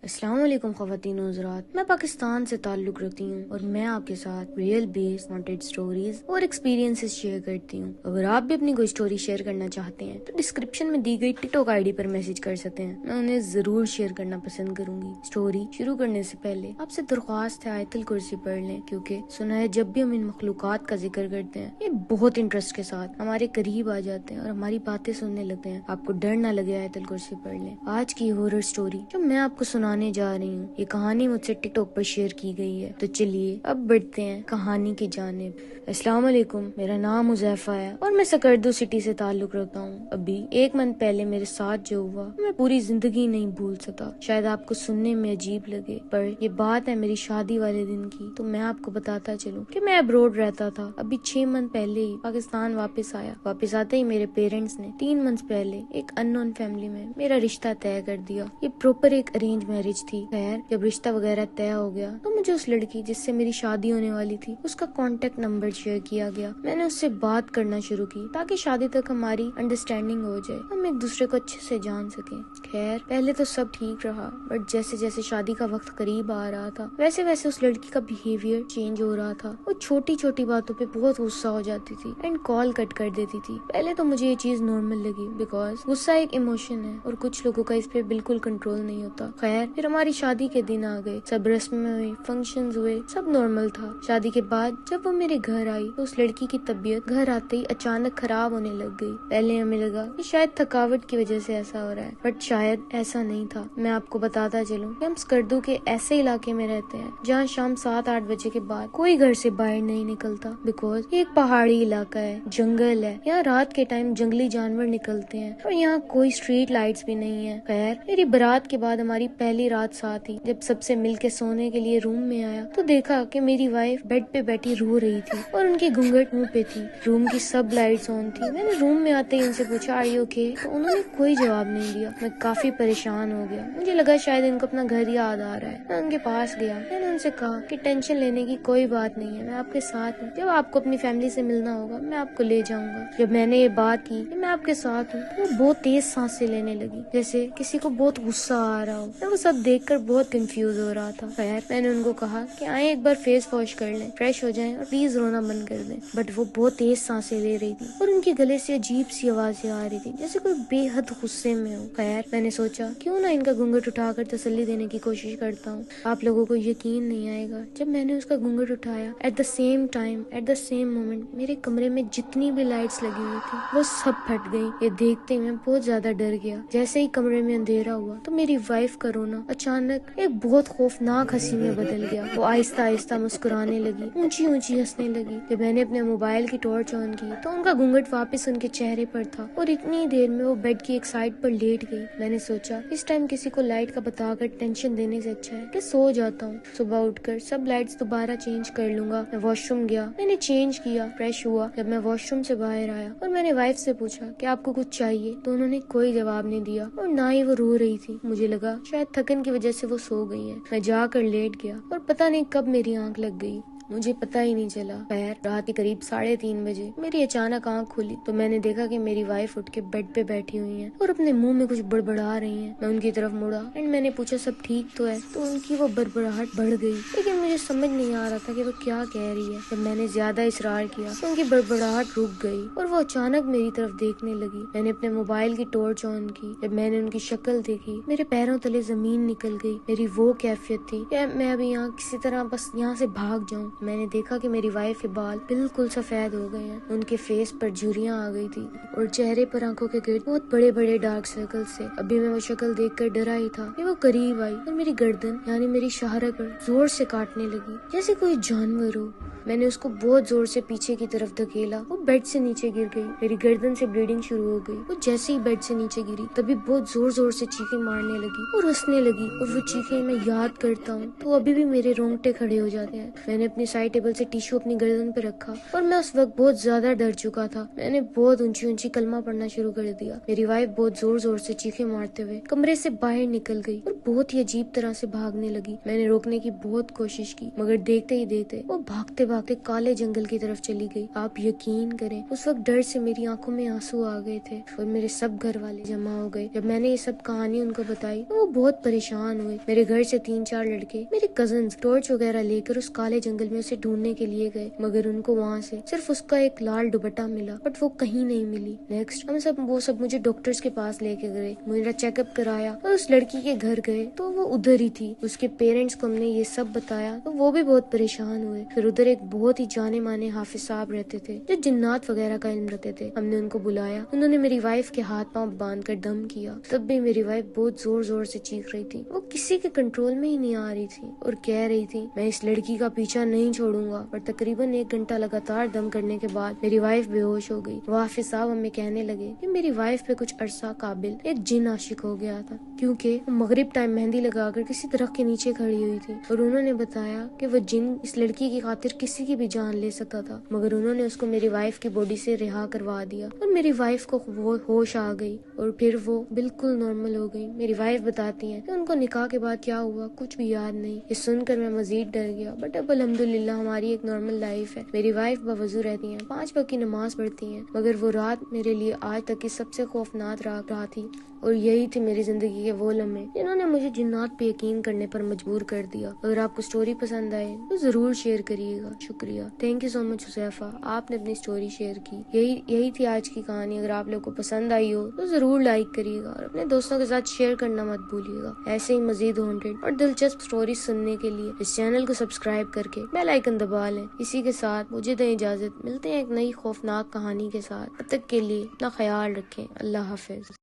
السلام علیکم خواتین و حضرات، میں پاکستان سے تعلق رکھتی ہوں اور میں آپ کے ساتھ ریئل بیس وانٹیڈ سٹوریز اور ایکسپیرینسز شیئر کرتی ہوں۔ اگر آپ بھی اپنی کوئی سٹوری شیئر کرنا چاہتے ہیں تو ڈسکرپشن میں دی گئی ٹک ٹاک آئی ڈی پر میسج کر سکتے ہیں، میں انہیں ضرور شیئر کرنا پسند کروں گی۔ سٹوری شروع کرنے سے پہلے آپ سے درخواست ہے آیت الکرسی پڑھ لیں، کیونکہ سنا ہے جب بھی ہم ان مخلوقات کا ذکر کرتے ہیں یہ بہت انٹرسٹ کے ساتھ ہمارے قریب آ جاتے ہیں اور ہماری باتیں سننے لگتے ہیں۔ آپ کو ڈر نہ لگے، آیت الکرسی پڑھ لیں۔ آج کی ہارر سٹوری جو میں آپ کو سنانے جا رہی ہوں، یہ کہانی مجھ سے ٹک ٹاک پر شیئر کی گئی ہے، تو چلیے اب بڑھتے ہیں کہانی کی جانب۔ السلام علیکم، میرا نام حذیفہ ہے اور میں سکردو سٹی سے تعلق رکھتا ہوں۔ ابھی 1 منتھ پہلے میرے ساتھ جو ہوا میں پوری زندگی نہیں بھول سکتا۔ شاید آپ کو سننے میں عجیب لگے، پر یہ بات ہے میری شادی والے دن کی، تو میں آپ کو بتاتا چلوں کہ میں ابروڈ رہتا تھا۔ ابھی 6 منتھ پہلے ہی پاکستان واپس آیا۔ واپس آتے ہی میرے پیرنٹس نے 3 منتھ پہلے ایک ان نون فیملی میں میرا رشتہ طے کر دیا۔ یہ پراپر ایک ارینج میرج تھی۔ خیر، جب رشتہ وغیرہ طے ہو گیا تو مجھے اس لڑکی جس سے میری شادی ہونے والی تھی اس کا کانٹیکٹ نمبر شیئر کیا گیا۔ میں نے اس سے بات کرنا شروع کی تاکہ شادی تک ہماری انڈرسٹینڈنگ ہو جائے، ہم ایک دوسرے کو اچھے سے جان سکیں۔ خیر، پہلے تو سب ٹھیک رہا، بٹ جیسے جیسے شادی کا وقت قریب آ رہا تھا ویسے ویسے اس لڑکی کا بیہیویئر چینج ہو رہا تھا۔ وہ چھوٹی چھوٹی باتوں پہ بہت غصہ ہو جاتی تھی اینڈ کال کٹ کر دیتی تھی۔ پہلے تو مجھے یہ چیز نارمل لگی، بیکاز غصہ ایک ایموشن ہے اور کچھ لوگوں کا اس پہ بالکل کنٹرول نہیں ہوتا۔ خیر، پھر ہماری شادی کے دن آ گئے، سب رسمیں ہوئی، فنکشنز ہوئے، سب نارمل تھا۔ شادی کے بعد جب وہ میرے گھر آئی تو اس لڑکی کی طبیعت گھر آتے ہی اچانک خراب ہونے لگ گئی۔ پہلے ہمیں لگا کہ شاید تھکاوٹ کی وجہ سے ایسا ہو رہا ہے، بٹ شاید ایسا نہیں تھا۔ میں آپ کو بتاتا چلوں کہ ہم سکردو کے ایسے علاقے میں رہتے ہیں جہاں شام 7-8 بجے کے بعد کوئی گھر سے باہر نہیں نکلتا، بیکاز یہ ایک پہاڑی علاقہ ہے، جنگل ہے، یہاں رات کے ٹائم جنگلی جانور نکلتے ہیں اور یہاں کوئی اسٹریٹ لائٹس بھی نہیں ہے۔ خیر، میری برات کے بعد ہماری پہلی رات ساتھ ہی جب سب سے مل کے سونے کے لیے روم میں آیا تو دیکھا کہ میری وائف بیڈ پہ بیٹھی رو رہی تھی اور ان کی گھونگھٹ منہ پہ تھی۔ روم کی سب لائٹس آن تھی۔ میں نے روم میں آتے ہی ان سے پوچھا آر یو اوکے، تو انہوں نے کوئی جواب نہیں دیا۔ میں کافی پریشان ہو گیا، مجھے لگا شاید ان کو اپنا گھر یاد آ رہا ہے۔ میں ان کے پاس گیا، میں نے ان سے کہا کہ ٹینشن لینے کی کوئی بات نہیں ہے، میں آپ کے ساتھ ہوں، جب آپ کو اپنی فیملی سے ملنا ہوگا میں آپ کو لے جاؤں گا۔ جب میں نے یہ بات کی کہ میں آپ کے ساتھ ہوں تو وہ بہت تیز سانسیں لینے لگی، جیسے کسی کو بہت غصہ آ رہا ہو۔ میں وہ سب دیکھ کر بہت کنفیوز ہو رہا تھا۔ خیر، میں نے ان کو کہا کہ آئیں ایک بار فیس واش کر لیں، فریش ہو جائیں اور پلیز رونا بند کر دیں، بٹ وہ بہت تیز سانسیں لے رہی تھی اور ان کے گلے سے عجیب سی آوازیں آ رہی تھی جیسے کوئی بے حد غصے میں ہو۔ خیر، میں نے سوچا کیوں نہ ان کا گھونگھٹ اٹھا کر تسلی دینے کی کوشش کرتا ہوں۔ آپ لوگوں کو یقین نہیں آئے گا، جب میں نے اس کا گھونگھٹ اٹھایا at the same time at the same moment میرے کمرے میں جتنی بھی لائٹس لگی ہوئی تھی وہ سب پھٹ گئی۔ یہ دیکھتے میں بہت زیادہ ڈر گیا۔ جیسے ہی کمرے میں اندھیرا ہوا تو میری وائف کا رونا اچانک ایک بہت خوفناک ہنسی میں بدل گیا۔ وہ آہستہ آہستہ مسکرانے لگی، اونچی اونچی ہنسنے لگی۔ جب میں نے اپنے موبائل کی ٹارچ آن کی تو ان کا گھونگھٹ واپس ان کے چہرے پر تھا اور اتنی دیر میں وہ بیڈ کی ایک سائڈ پر لیٹ گئی۔ میں نے سوچا اس ٹائم کسی کو لائٹ کا بتا کر ٹینشن دینے سے اچھا ہے کہ سو جاتا ہوں، صبح اٹھ کر سب لائٹس دوبارہ چینج کر لوں گا۔ میں واش روم گیا، میں نے چینج کیا، فریش ہوا۔ جب میں واش روم سے باہر آیا اور میں نے وائف سے پوچھا کہ آپ کو کچھ چاہیے، تو انہوں نے کوئی جواب نہیں دیا اور نہ ہی وہ رو رہی تھی۔ مجھے لگا شاید تھکن کی وجہ سے وہ سو گئی ہیں۔ میں جا کر لیٹ گیا اور پتہ نہیں کب میری آنکھ لگ گئی، مجھے پتہ ہی نہیں چلا۔ خیر، رات کے قریب 3:30 بجے میری اچانک آنکھ کھلی تو میں نے دیکھا کہ میری وائف اٹھ کے بیڈ پہ بیٹھی ہوئی ہیں اور اپنے منہ میں کچھ بڑبڑا رہی ہیں۔ میں ان کی طرف مڑا اینڈ میں نے پوچھا سب ٹھیک تو ہے، تو ان کی وہ بڑبڑاہٹ بڑھ گئی، لیکن مجھے سمجھ نہیں آ رہا تھا کہ وہ کیا کہہ رہی ہے۔ جب میں نے زیادہ اصرار کیا تو ان کی بڑبڑاہٹ رک گئی اور وہ اچانک میری طرف دیکھنے لگی۔ میں نے اپنے موبائل کی ٹارچ آن کی۔ جب میں نے ان کی شکل دیکھی میرے پیروں تلے زمین نکل گئی۔ میری وہ کیفیت تھی کہ میں ابھی یہاں کسی طرح بس یہاں سے بھاگ جاؤں۔ میں نے دیکھا کہ میری وائف کے بال بالکل سفید ہو گئے ہیں، ان کے فیس پر جھریاں آ گئی تھی اور چہرے پر آنکھوں کے گرد بہت بڑے بڑے ڈارک سرکل سے۔ ابھی میں وہ شکل دیکھ کر ڈرا ہی تھا کہ وہ قریب آئی اور میری گردن یعنی میری شاہراہ پر زور سے کاٹنے لگی جیسے کوئی جانور ہو۔ میں نے اس کو بہت زور سے پیچھے کی طرف دھکیلا، وہ بیڈ سے نیچے گر گئی۔ میری گردن سے بلیڈنگ شروع ہو گئی۔ وہ جیسے ہی بیڈ سے نیچے گری تبھی بہت زور زور سے چیخیں مارنے لگی اور ہنسنے لگی، اور وہ چیخیں میں یاد کرتا ہوں تو ابھی بھی میرے رونگٹے کھڑے ہو جاتے ہیں۔ میں نے اپنی سائڈ ٹیبل سے ٹیشو اپنی گردن پہ رکھا اور میں اس وقت بہت زیادہ ڈر چکا تھا۔ میں نے بہت اونچی اونچی کلمہ پڑھنا شروع کر دیا۔ میری وائف بہت زور زور سے چیخیں مارتے ہوئے کمرے سے باہر نکل گئی اور بہت ہی عجیب طرح سے بھاگنے لگی۔ میں نے روکنے کی بہت کوشش کی مگر دیکھتے ہی دیکھتے وہ بھاگتے بھاگتے کالے جنگل کی طرف چلی گئی. آپ یقین کریں اس وقت ڈر سے میری آنکھوں میں آنسو آ گئے تھے اور میرے سب گھر والے جمع ہو گئے. جب میں نے یہ سب کہانی ان کو بتائی تو وہ بہت پریشان ہوئے. میرے گھر سے 3-4 لڑکے میرے کزنز ٹارچ وغیرہ لے کر اس کالے جنگل میں اسے ڈھونڈنے کے لیے گئے, مگر ان کو وہاں سے صرف اس کا ایک لال دوپٹہ ملا, بٹ وہ کہیں نہیں ملی. نیکسٹ وہ سب مجھے ڈاکٹرز کے پاس لے کے گئے, میرا چیک اپ کرایا اور اس لڑکی کے گھر گئے تو وہ ادھر ہی تھی. اس کے پیرنٹس کو ہم نے یہ سب بتایا تو وہ بھی بہت پریشان ہوئے. پھر ادھر ایک بہت ہی جانے مانے حافظ صاحب رہتے تھے جو جنات وغیرہ کا علم رکھتے تھے. ہم نے ان کو بلایا, انہوں نے میری وائف کے ہاتھ پاؤں باندھ کر دم کیا. تب بھی میری وائف بہت زور زور سے چیخ رہی تھی, وہ کسی کے کنٹرول میں ہی نہیں آ رہی تھی اور کہہ رہی تھی میں اس لڑکی کا پیچھا نہیں چھوڑوں گا. اور تقریباً 1 گھنٹہ لگاتار دم کرنے کے بعد میری وائف بے ہوش ہو گئی. وہ حافظ صاحب ہمیں کہنے لگے کہ میری وائف پہ کچھ عرصہ قابل ایک جن عاشق ہو گیا تھا, کیونکہ وہ مغرب ٹائم مہندی لگا کر کسی درخت کے نیچے کھڑی ہوئی تھی اور انہوں نے بتایا کہ وہ جن اس لڑکی کی خاطر کسی کی بھی جان لے سکتا تھا, مگر انہوں نے اس کو میری وائف کی باڈی سے رہا کروا دیا اور میری وائف کو وہ ہوش آ گئی اور پھر وہ بالکل نارمل ہو گئی. میری وائف بتاتی ہیں کہ ان کو نکاح کے بعد کیا ہوا کچھ بھی یاد نہیں. یہ سن کر میں مزید ڈر گیا, بٹ اب الحمدللہ ہماری ایک نارمل لائف ہے. میری وائف باوضو رہتی ہیں, 5 وقت کی نماز پڑھتی ہیں, مگر وہ رات میرے لیے آج تک کی سب سے خوفناک رات تھی اور یہی تھی میری زندگی کے وہ لمحے جنہوں نے مجھے جنات پہ یقین کرنے پر مجبور کر دیا. اگر آپ کو سٹوری پسند آئے تو ضرور شیئر کریے گا. شکریہ. تھینک یو سو مچ حذیفہ, آپ نے اپنی سٹوری شیئر کی. یہی تھی آج کی کہانی. اگر آپ لوگوں کو پسند آئی ہو تو ضرور لائک کریے گا اور اپنے دوستوں کے ساتھ شیئر کرنا مت بھولیے گا. ایسے ہی مزید ہانٹڈ اور دلچسپ سٹوری سننے کے لیے اس چینل کو سبسکرائب کر کے بیل آئیکن دبا لیں. اسی کے ساتھ مجھے دیں اجازت, ملتے ہیں ایک نئی خوفناک کہانی کے ساتھ. تب تک کے لیے اپنا خیال رکھیں. اللہ حافظ.